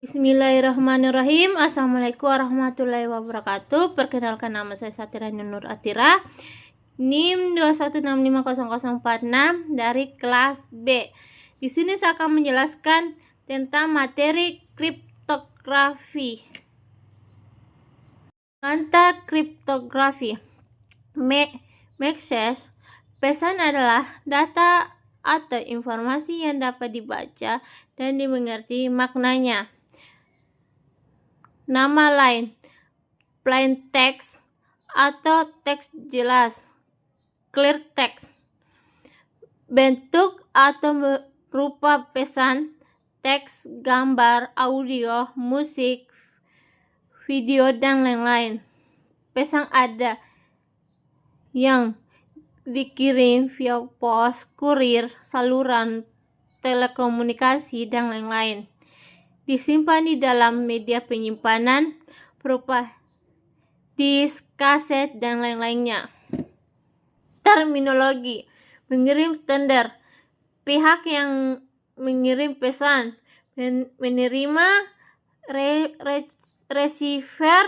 Bismillahirrahmanirrahim. Assalamualaikum warahmatullahi wabarakatuh. Perkenalkan, nama saya Satira Nur Atira, NIM 2165046 dari kelas B. Di sini saya akan menjelaskan tentang materi kriptografi. Mengantar kriptografi. Message, pesan adalah data atau informasi yang dapat dibaca dan dimengerti maknanya. Nama lain, plain text atau teks jelas, clear text. Bentuk atau berupa pesan, teks, gambar, audio, musik, video, dan lain-lain. Pesan ada yang dikirim via pos, kurir, saluran telekomunikasi, dan lain-lain. Disimpan di dalam media penyimpanan berupa disk, kaset, dan lain-lainnya. Terminologi mengirim standar. Pihak yang mengirim pesan, menerima, receiver,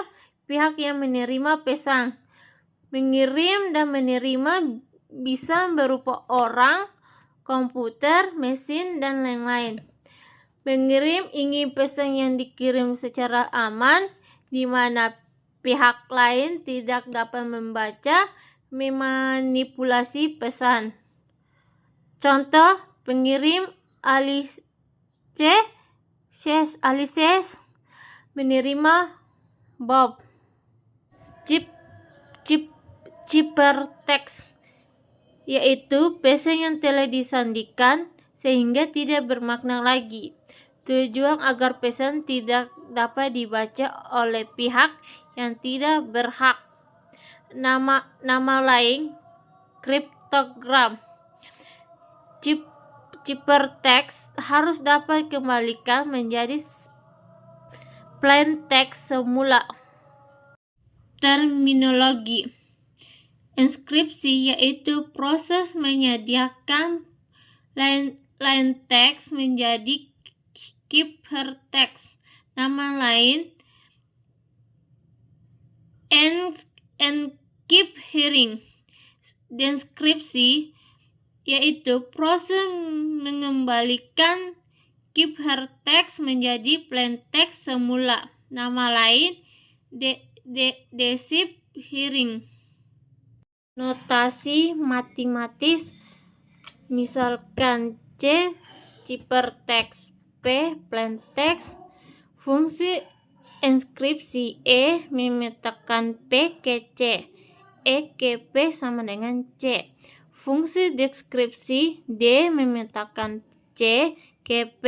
pihak yang menerima pesan. Mengirim dan menerima bisa berupa orang, komputer, mesin, dan lain-lain. Mengirim ingin pesan yang dikirim secara aman, di mana pihak lain tidak dapat membaca, memanipulasi pesan. Contoh, pengirim Alice menerima Bob. Ciphertext, yaitu pesan yang telah disandikan sehingga tidak bermakna lagi. Tujuan agar pesan tidak dapat dibaca oleh pihak yang tidak berhak. Nama lain, kriptogram. Ciphertext harus dapat kembalikan menjadi plain text semula. Terminologi. Inskripsi, yaitu proses menyediakan plain text menjadi ciphertext. Nama lain, encrypting. Deskripsi, yaitu proses mengembalikan ciphertext menjadi plain text semula. Nama lain, deciphering. Notasi matematis, misalkan C ciphertext, P plain text. Fungsi inskripsi E memetakan P ke C, E ke P sama dengan C. Fungsi deskripsi D memetakan C ke P,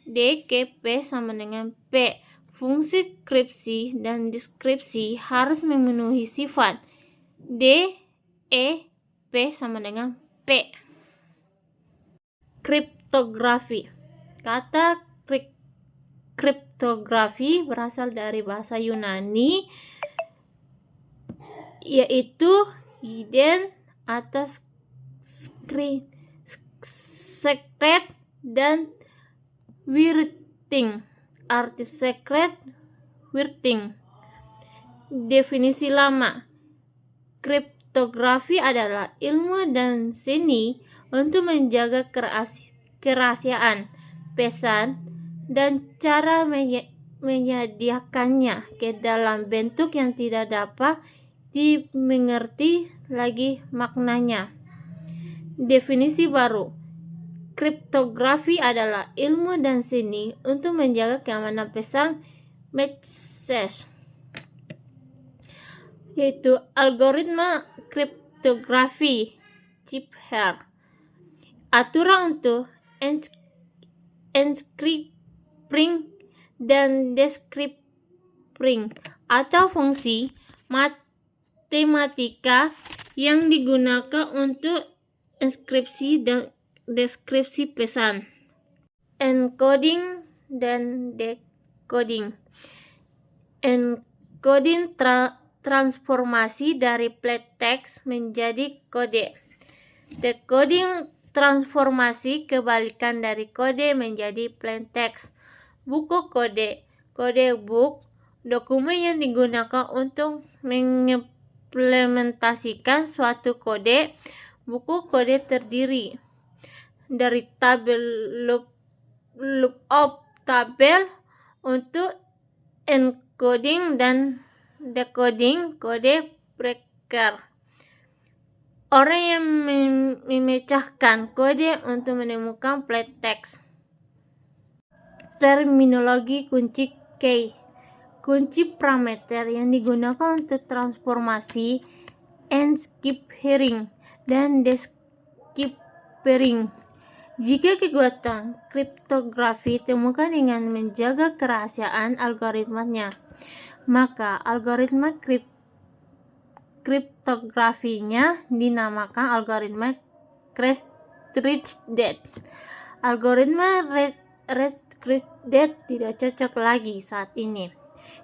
D ke P sama dengan P. Fungsi kripsi dan deskripsi harus memenuhi sifat D, E, P sama dengan P. Kriptografi. Kata kriptografi berasal dari bahasa Yunani, yaitu hidden atau secret dan writing. Arti secret, writing. Definisi lama. Kriptografi adalah ilmu dan seni untuk menjaga kerahasiaan pesan dan cara menyediakannya ke dalam bentuk yang tidak dapat dimengerti lagi maknanya. Definisi baru. Kriptografi adalah ilmu dan seni untuk menjaga keamanan pesan message, yaitu algoritma kriptografi, cipher. Aturan untuk encrypting dan decrypting atau fungsi matematika yang digunakan untuk inskripsi dan deskripsi pesan. Encoding dan decoding. Encoding transformasi dari plain text menjadi kode. Decoding transformasi kebalikan dari kode menjadi plain text. Buku kode. Kode book, dokumen yang digunakan untuk mengimplementasikan suatu kode. Buku kode terdiri dari tabel lookup tabel untuk encoding dan decoding kode breaker. Orang yang memecahkan kode untuk menemukan plaintext. Terminologi kunci key. Kunci parameter yang digunakan untuk transformasi, encrypting, dan decrypting. Jika kekuatan kriptografi temukan dengan menjaga kerahasiaan algoritmanya, maka algoritma kriptografinya dinamakan algoritma restricted. Algoritma restricted tidak cocok lagi saat ini.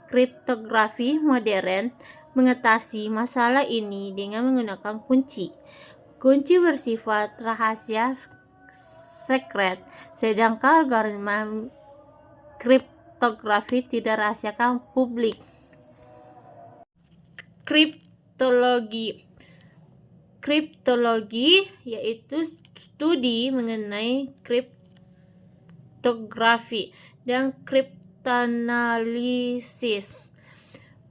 Kriptografi modern mengatasi masalah ini dengan menggunakan kunci. Kunci bersifat rahasia secret, sedangkan algoritma kriptografi tidak rahasiakan publik. Kriptologi yaitu studi mengenai kriptografi dan kriptanalisis.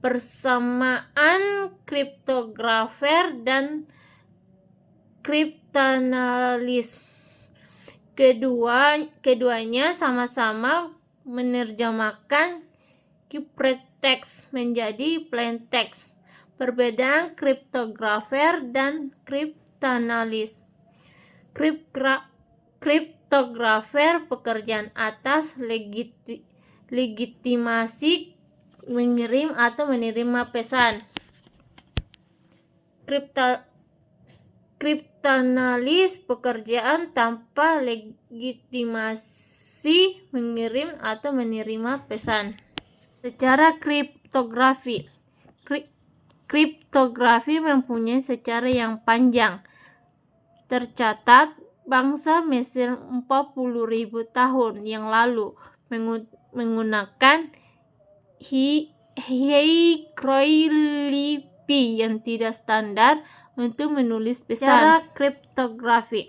Persamaan kriptografer dan kriptanalis. Keduanya sama-sama menerjemahkan ciphertext menjadi plaintext. Perbedaan kriptografer dan kriptanalis. Kriptografer pekerjaan atas legitimasi mengirim atau menerima pesan. Kriptanalis pekerjaan tanpa legitimasi mengirim atau menerima pesan. Secara kriptografi mempunyai sejarah yang panjang. Tercatat bangsa Mesir 40.000 tahun yang lalu menggunakan hieroglifi yang tidak standar untuk menulis pesan. Secara kriptografi,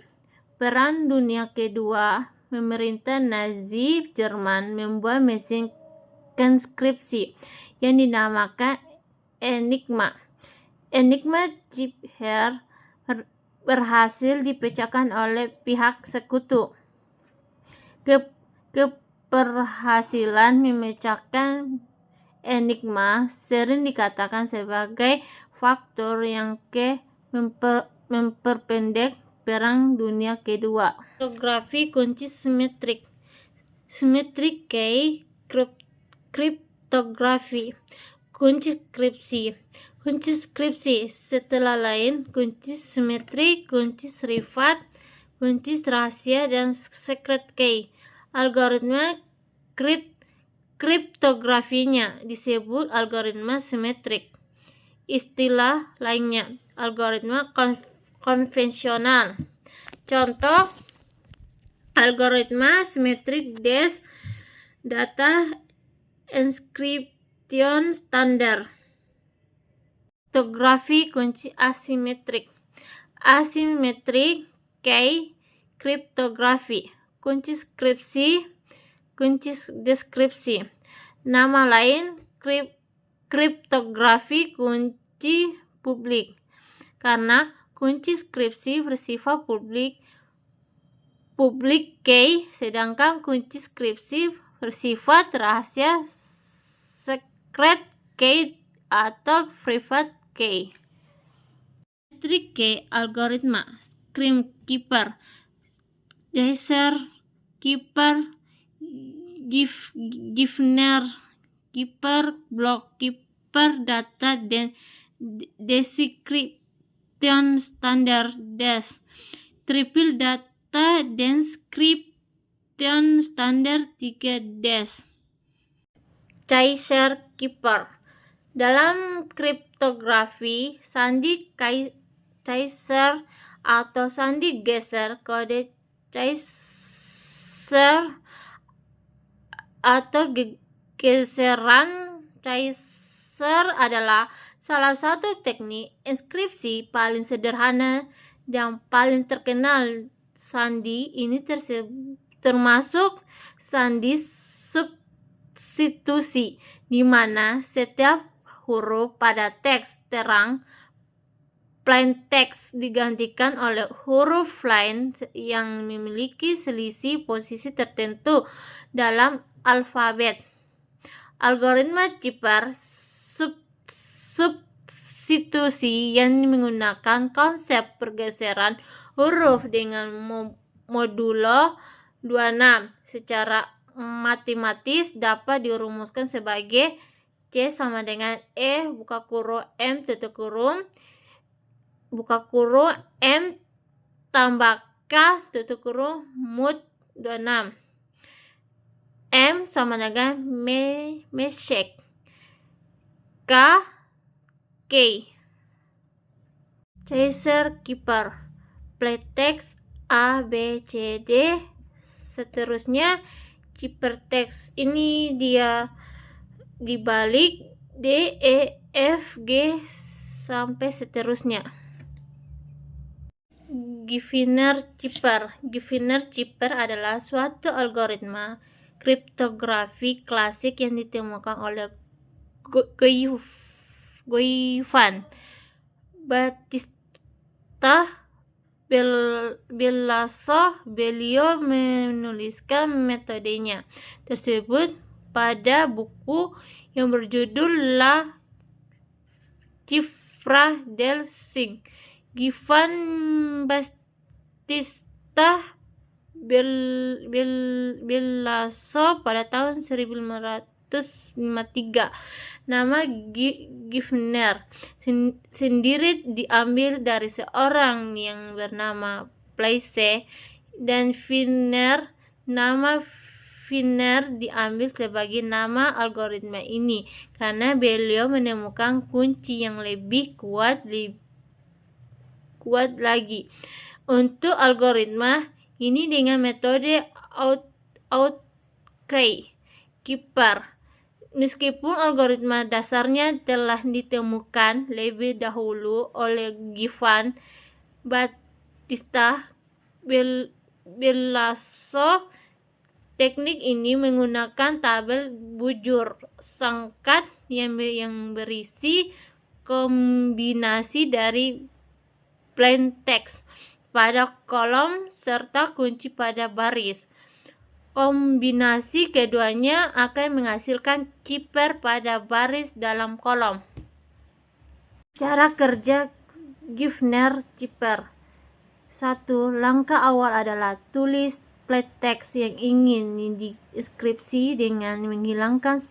Perang Dunia Kedua, pemerintah Nazi Jerman membuat mesin enskripsi yang dinamakan Enigma. Enigma cipher berhasil dipecahkan oleh pihak sekutu. Keberhasilan memecahkan Enigma sering dikatakan sebagai faktor yang memperpendek Perang Dunia Kedua. Kriptografi kunci simetrik. Symmetric key kriptografi. Kunci skripsi setelah lain kunci simetri, kunci sifat, kunci rahasia, dan secret key. Algoritma kriptografinya disebut algoritma simetrik. Istilah lainnya algoritma konvensional. Contoh algoritma simetrik data encryption standard. Kriptografi kunci asimetrik. Asymmetric key kriptografi. Kunci skripsi, kunci deskripsi. Nama lain kriptografi kunci publik. Karena kunci skripsi bersifat public key, sedangkan kunci skripsi bersifat rahasia secret key atau private key. Symmetric key algoritma. Scream keeper, Geyser keeper, Givner keeper, block keeper, data decryption standard DES, triple data decryption standard 3 DES. Geyser keeper. Dalam kriptografi, sandi Geyser atau sandi Geyser, kode Geyser atau geseran Caesar adalah salah satu teknik inskripsi paling sederhana dan paling terkenal. Sandi ini termasuk sandi substitusi, di mana setiap huruf pada teks terang plain text digantikan oleh huruf lain yang memiliki selisih posisi tertentu dalam alfabet. Algoritma Cipper substitusi yang menggunakan konsep pergeseran huruf dengan modulo 26 secara matematis dapat dirumuskan sebagai C sama dengan E buka kurung M tutup kurung buka kurung M tambah K tutup kurung mut 26. M sama dengan Meshek. K Caesar Cipper. Playtext A B C D seterusnya. Cippertext ini dia dibalik D E F G sampai seterusnya. Givner Cipper adalah suatu algoritma kriptografi klasik yang ditemukan oleh Goifan Battista Belaso. Beliau menuliskan metodenya tersebut pada buku yang berjudul La Cifra del Sign. Giovanni Battista Belaso pada tahun 1553. Nama Givner sendiri diambil dari seorang yang bernama Blaise, dan nama Wiener diambil sebagai nama algoritma ini karena beliau menemukan kunci yang lebih kuat lagi untuk algoritma ini dengan metode Cipper. Meskipun algoritma dasarnya telah ditemukan lebih dahulu oleh Giovanni Battista Belaso, teknik ini menggunakan tabel bujur singkat yang berisi kombinasi dari plain text pada kolom serta kunci pada baris. Kombinasi keduanya akan menghasilkan Cipper pada baris dalam kolom. Cara kerja Givner Cipper. 1. Langkah awal adalah tulis plaintext yang ingin diinskripsi dengan menghilangkan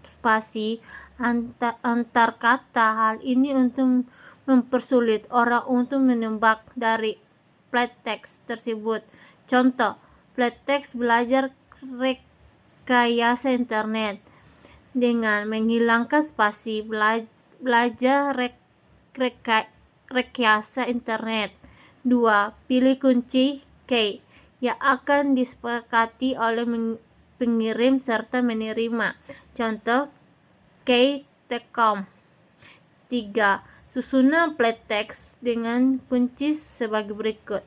spasi antar kata. Hal ini untuk mempersulit orang untuk menebak dari plaintext tersebut. Contoh, plaintext belajar rekayasa internet. Dengan menghilangkan spasi, belajar rekayasa internet. 2. Pilih kunci key yang akan disepakati oleh pengirim serta menerima. Contoh, key Telkom. 3. Susunan plaintext dengan kunci sebagai berikut.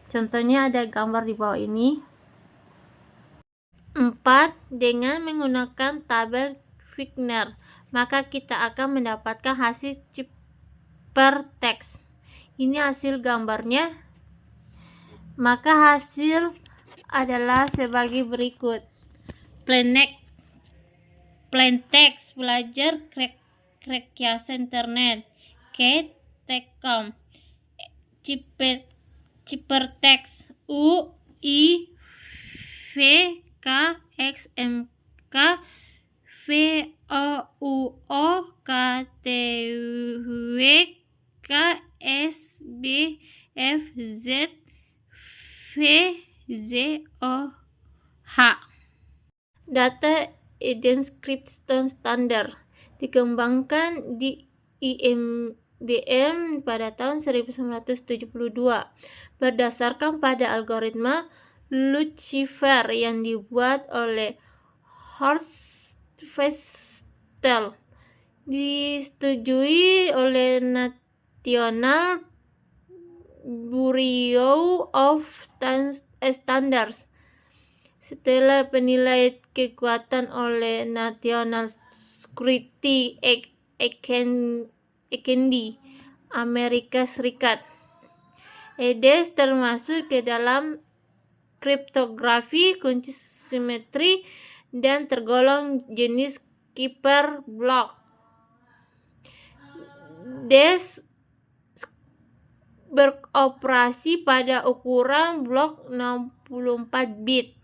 Contohnya ada gambar di bawah ini. 4. Dengan menggunakan tabel Wigner, maka kita akan mendapatkan hasil Cippertext. Ini hasil gambarnya. Maka hasil adalah sebagai berikut. Plaintext belajar rekayasa internet. Key Telkom. Cippertext U I V K X M K V O U O K T W K S B F Z V Z O H. Data Encryption Standard dikembangkan di IBM pada tahun 1972 berdasarkan pada algoritma Lucifer yang dibuat oleh Hart-Vestel disetujui oleh National Bureau of Standards setelah penilaian kekuatan oleh National Security Agency Amerika Serikat. EDES termasuk ke dalam kriptografi kunci simetri dan tergolong jenis Cipher block. DES beroperasi pada ukuran blok 64 bit.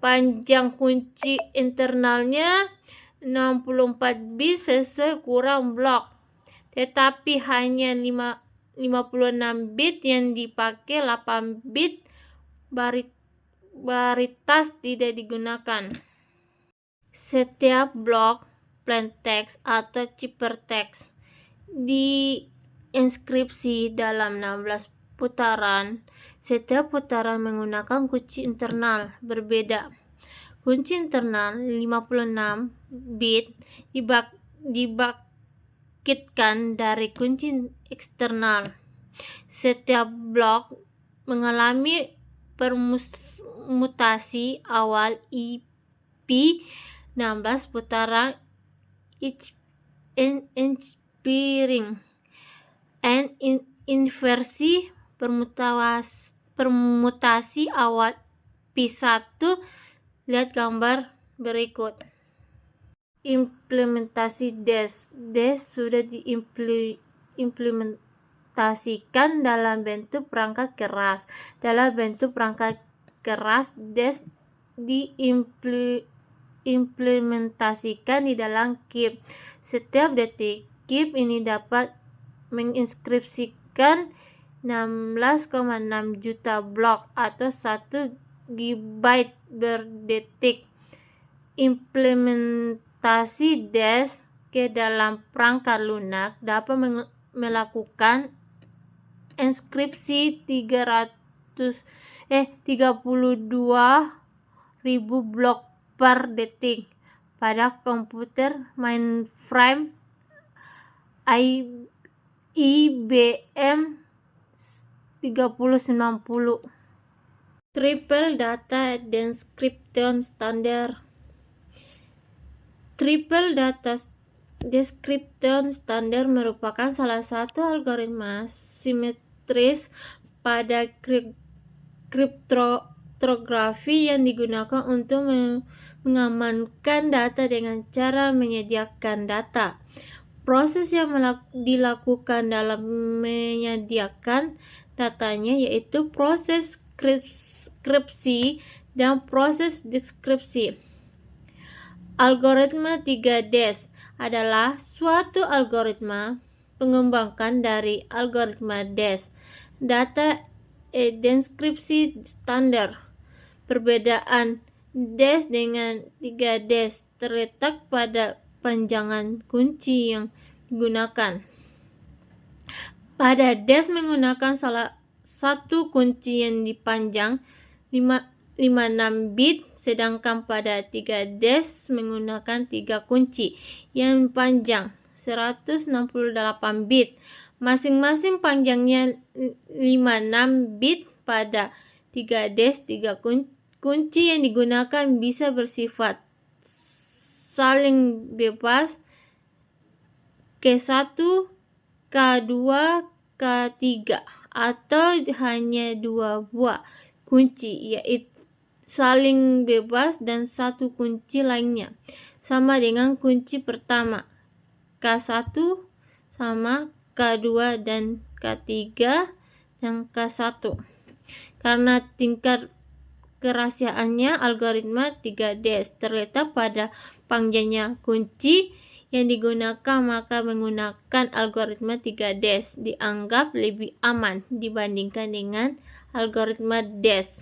Panjang kunci internalnya 64 bit sesuai ukuran blok, tetapi hanya 56 bit yang dipakai, 8 bit varietas tidak digunakan. Setiap blok plaintext atau ciphertext diinskripsi dalam 16 putaran. Setiap putaran menggunakan kunci internal berbeda. Kunci internal 56 bit dibangkitkan dari kunci eksternal. Setiap blok mengalami permutasi awal IP 16 putaran each ring and inversi permutasi awal P1. Lihat gambar berikut. Implementasi DES. DES sudah diimplementasikan dalam bentuk perangkat keras. Dalam bentuk perangkat keras, DES diimplementasikan di dalam chip. Setiap detik, chip ini dapat menginskripsikan 16,6 juta blok atau 1 GB berdetik. Implementasi DES ke dalam perangkat lunak dapat melakukan inskripsi 32.000 blok per detik pada komputer mainframe IBM 3090. Triple Data Decryption Standard. Triple Data Decryption Standard merupakan salah satu algoritma simetris pada kriptografi yang digunakan untuk mengamankan data dengan cara menyediakan data. Proses yang dilakukan dalam menyediakan datanya yaitu proses kripsi dan proses deskripsi. Algoritma 3DES adalah suatu algoritma pengembangan dari algoritma DES, Data Deskripsi Standard. Perbedaan DES dengan 3DES terletak pada panjangan kunci yang digunakan. Pada DES menggunakan salah satu kunci yang dipanjang 56 bit, sedangkan pada 3DES menggunakan 3 kunci yang panjang 168 bit. Masing-masing panjangnya 56 bit. Pada 3DES, 3 kunci yang digunakan bisa bersifat saling bebas, K1, K2, K3, atau hanya 2 buah kunci, yaitu saling bebas dan 1 kunci lainnya, sama dengan kunci pertama, K1 sama K2 dan K3 dan K1. Karena tingkat kerahasiaannya, algoritma 3DES terletak pada panjangnya kunci yang digunakan, maka menggunakan algoritma 3DES dianggap lebih aman dibandingkan dengan algoritma DES.